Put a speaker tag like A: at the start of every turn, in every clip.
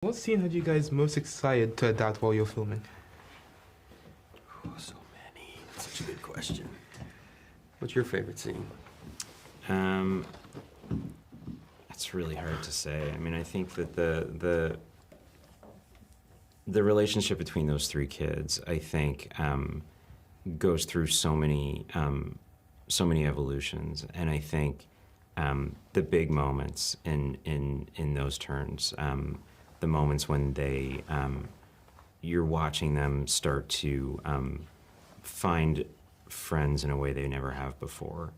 A: What scene had you guys most excited to adapt while you're filming?
B: Oh, so many. Such a good question. What's your favorite scene?
C: It's really hard to say. I mean, I think that the relationship between those three kids, I think, goes through so many evolutions, and I think the big moments in those turns, the moments when they you're watching them start to find friends in a way they never have before,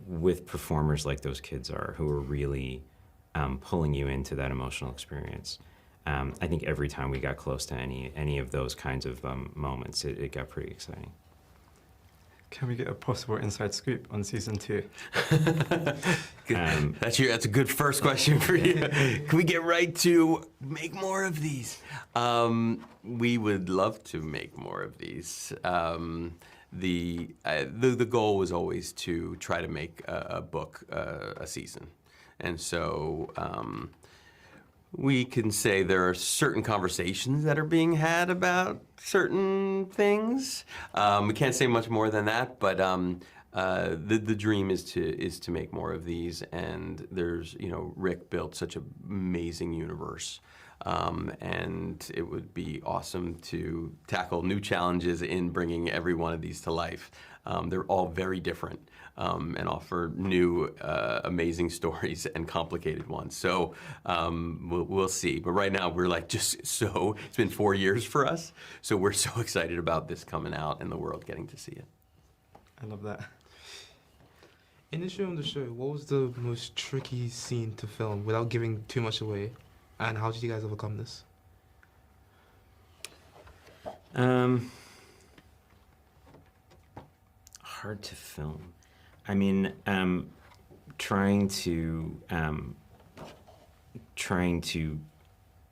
C: with performers like those kids are, who are really pulling you into that emotional experience. I think every time we got close to any of those kinds of moments, it got pretty exciting.
D: Can we get a possible inside scoop on season 2?
B: That's a good first question for you. Can we get right to make more of these? We would love to make more of these. The goal was always to try to make a book a season, and so we can say there are certain conversations that are being had about certain things. We can't say much more than that, but the dream is to make more of these. And there's, Rick built such an amazing universe, and it would be awesome to tackle new challenges in bringing every one of these to life. They're all very different. And offer new, amazing stories and complicated ones. So we'll see. But right now we're it's been 4 years for us. So we're so excited about this coming out and the world getting to see it.
D: I love that.
A: In the show, what was the most tricky scene to film without giving too much away? And how did you guys overcome this?
C: Hard to film. I mean, trying to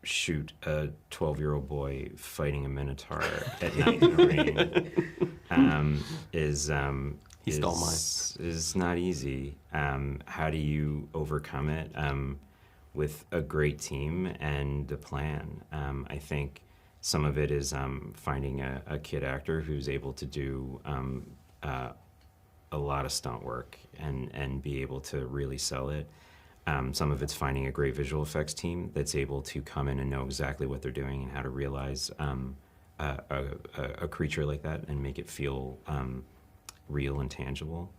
C: shoot a 12-year-old boy fighting a minotaur at night in the rain is not easy. How do you overcome it with a great team and a plan? I think some of it is finding a kid actor who's able to do a lot of stunt work and be able to really sell it. Some of it's finding a great visual effects team that's able to come in and know exactly what they're doing and how to realize a creature like that and make it feel real and tangible.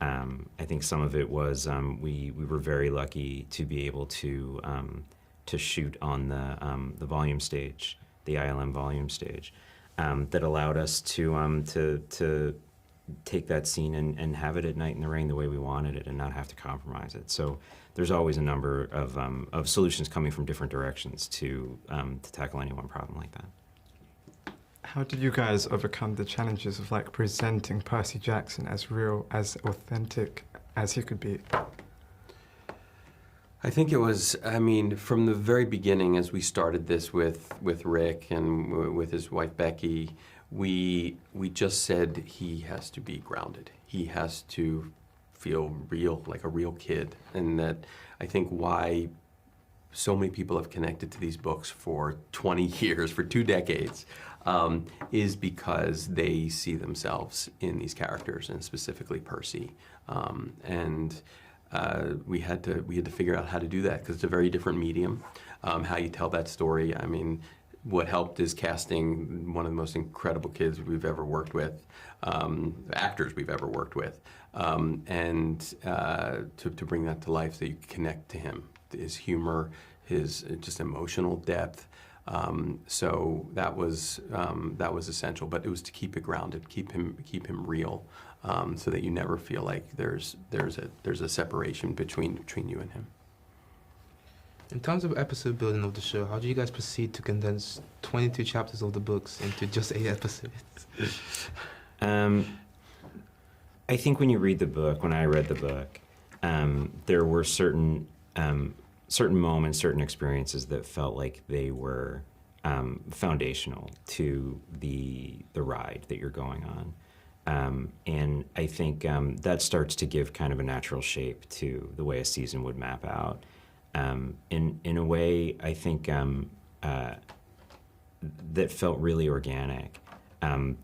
C: I think some of it was we were very lucky to be able to shoot on the volume stage, the ILM volume stage, that allowed us to take that scene and have it at night in the rain the way we wanted it and not have to compromise it. So there's always a number of solutions coming from different directions to tackle any one problem like that.
D: How did you guys overcome the challenges of presenting Percy Jackson as real, as authentic as he could be?
B: I think it was, from the very beginning as we started this with Rick and with his wife Becky, we just said he has to be grounded. He has to feel real, like a real kid. And that I think why so many people have connected to these books for 20 years, for 2 decades, is because they see themselves in these characters, and specifically Percy. We had to figure out how to do that because it's a very different medium, how you tell that story. What helped is casting one of the most incredible kids we've ever worked with, actors we've ever worked with, and to bring that to life so you connect to him, his humor, his just emotional depth. So that was essential, but it was to keep it grounded, keep him real, so that you never feel like there's a separation between you and him.
A: In terms of episode building of the show, how do you guys proceed to condense 22 chapters of the books into just 8 episodes?
C: I think when you read the book, when I read the book, there were certain moments, certain experiences that felt like they were foundational to the ride that you're going on. And I think that starts to give kind of a natural shape to the way a season would map out. in a way, I think that felt really organic.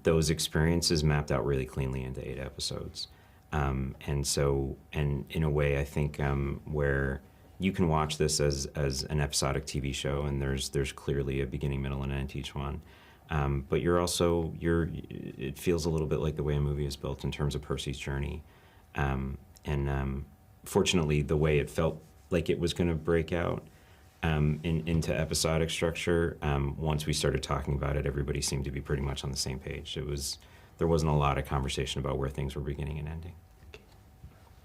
C: Those experiences mapped out really cleanly into 8 episodes. And in a way, I think where you can watch this as an episodic TV show, and there's clearly a beginning, middle, and end to each one. But it feels a little bit like the way a movie is built in terms of Percy's journey. Fortunately, the way it felt like it was going to break out into episodic structure, once we started talking about it, everybody seemed to be pretty much on the same page. There wasn't a lot of conversation about where things were beginning and ending.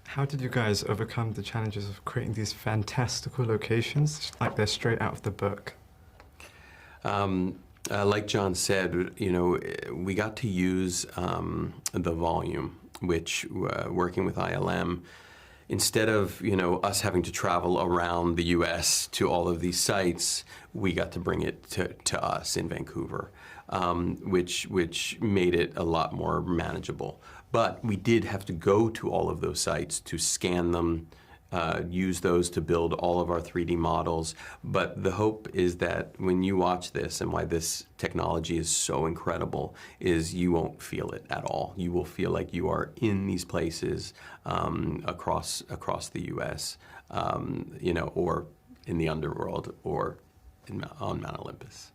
D: How did you guys overcome the challenges of creating these fantastical locations, like they're straight out of the book?
B: Like John said, we got to use the volume, which working with ILM, instead of us having to travel around the U.S. to all of these sites, we got to bring it to us in Vancouver, which made it a lot more manageable. But we did have to go to all of those sites to scan them, use those to build all of our 3D models. But the hope is that when you watch this, and why this technology is so incredible, is you won't feel it at all. You will feel like you are in these places across the U.S., or in the underworld, or on Mount Olympus.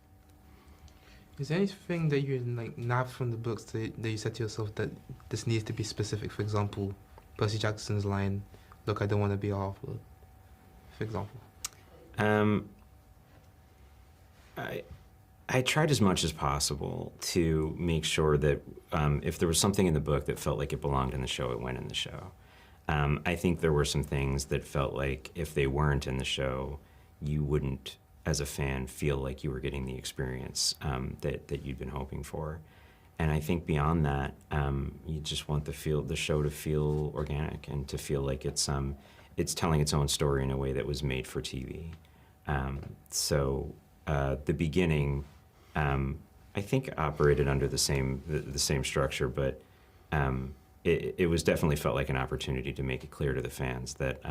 A: Is there anything that you nabbed from the books that you said to yourself that this needs to be specific? For example, Percy Jackson's line, "Look, I don't want to be a half-blood," for example.
C: I tried as much as possible to make sure that if there was something in the book that felt like it belonged in the show, it went in the show. I think there were some things that felt like if they weren't in the show, you wouldn't, as a fan, feel like you were getting the experience that you'd been hoping for. And I think beyond that, you just want the show to feel organic and to feel like it's telling its own story in a way that was made for TV. The beginning, I think, operated under the same structure, but it was definitely felt like an opportunity to make it clear to the fans that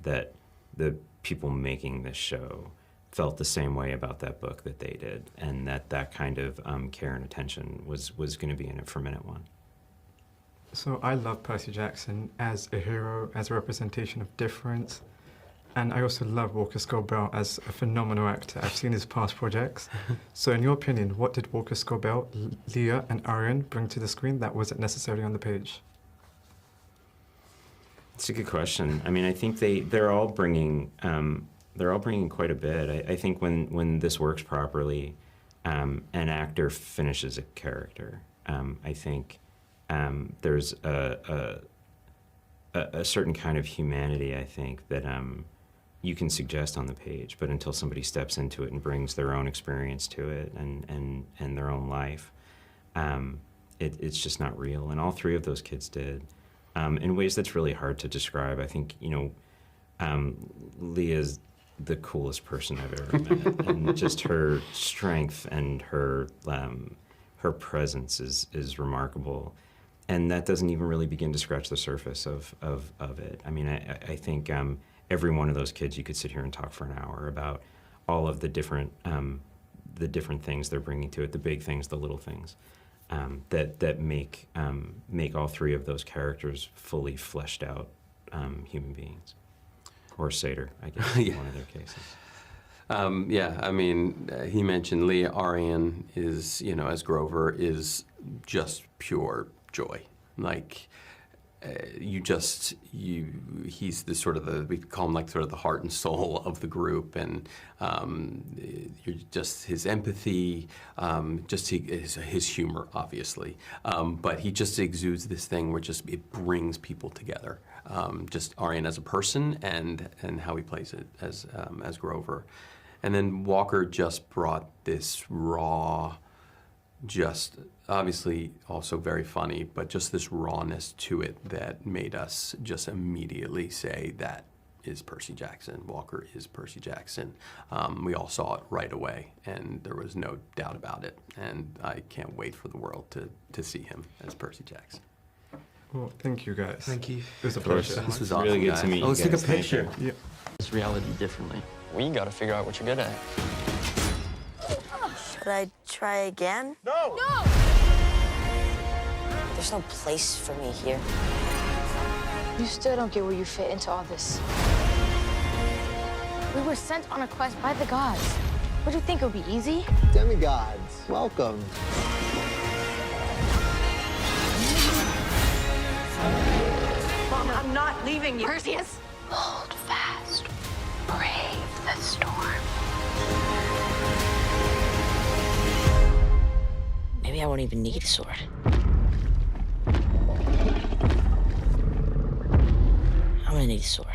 C: the people making this show felt the same way about that book that they did, and that kind of care and attention was going to be in it for minute one.
D: So I love Percy Jackson as a hero, as a representation of difference, and I also love Walker Scott-Bell as a phenomenal actor. I've seen his past projects. So in your opinion, what did Walker Scott-Bell, Leah, and Arian bring to the screen that wasn't necessarily on the page?
C: It's a good question. I mean, I think they're all bringing quite a bit. I think when this works properly, an actor finishes a character. I think there's a certain kind of humanity, I think, that you can suggest on the page, but until somebody steps into it and brings their own experience to it and their own life, it's just not real. And all 3 of those kids did, in ways that's really hard to describe. I think, Leah's the coolest person I've ever met, and just her strength and her presence is remarkable, and that doesn't even really begin to scratch the surface of it. I mean, I think every one of those kids, you could sit here and talk for an hour about all of the different things they're bringing to it, the big things, the little things, that make all 3 of those characters fully fleshed out human beings. Or satyr, I guess, in one of their cases.
B: I mean, he mentioned Leah. Arian is, as Grover, is just pure joy. Like, he's the sort of we call him like sort of the heart and soul of the group, and you're just his empathy, just his humor, obviously, but he just exudes this thing where it brings people together. Just Arian as a person and how he plays it as Grover, and then Walker just brought this raw, just obviously also very funny, but just this rawness to it that made us just immediately say that is Percy Jackson. Walker is Percy Jackson. We all saw it right away, and there was no doubt about it. And I can't wait for the world to see him as Percy Jackson.
D: Well, thank you guys.
A: Thank you.
D: It was a
C: Of course.
D: pleasure.
B: This was
C: Really
B: awesome,
C: good
B: guys.
C: to meet you
A: Let's take a
C: guys. Thank you.
A: picture.
D: Yeah.
E: This reality differently.
F: We gotta figure out what you're good at.
G: Should I try again?
H: No!
G: There's no place for me here.
I: You still don't get where you fit into all this. We were sent on a quest by the gods. What do you think, it would be easy?
J: Demigods, welcome.
G: Mom, I'm not leaving you.
I: Perseus! Hold fast. Brave the storm.
G: Maybe I won't even need a sword. I'm gonna need a sword.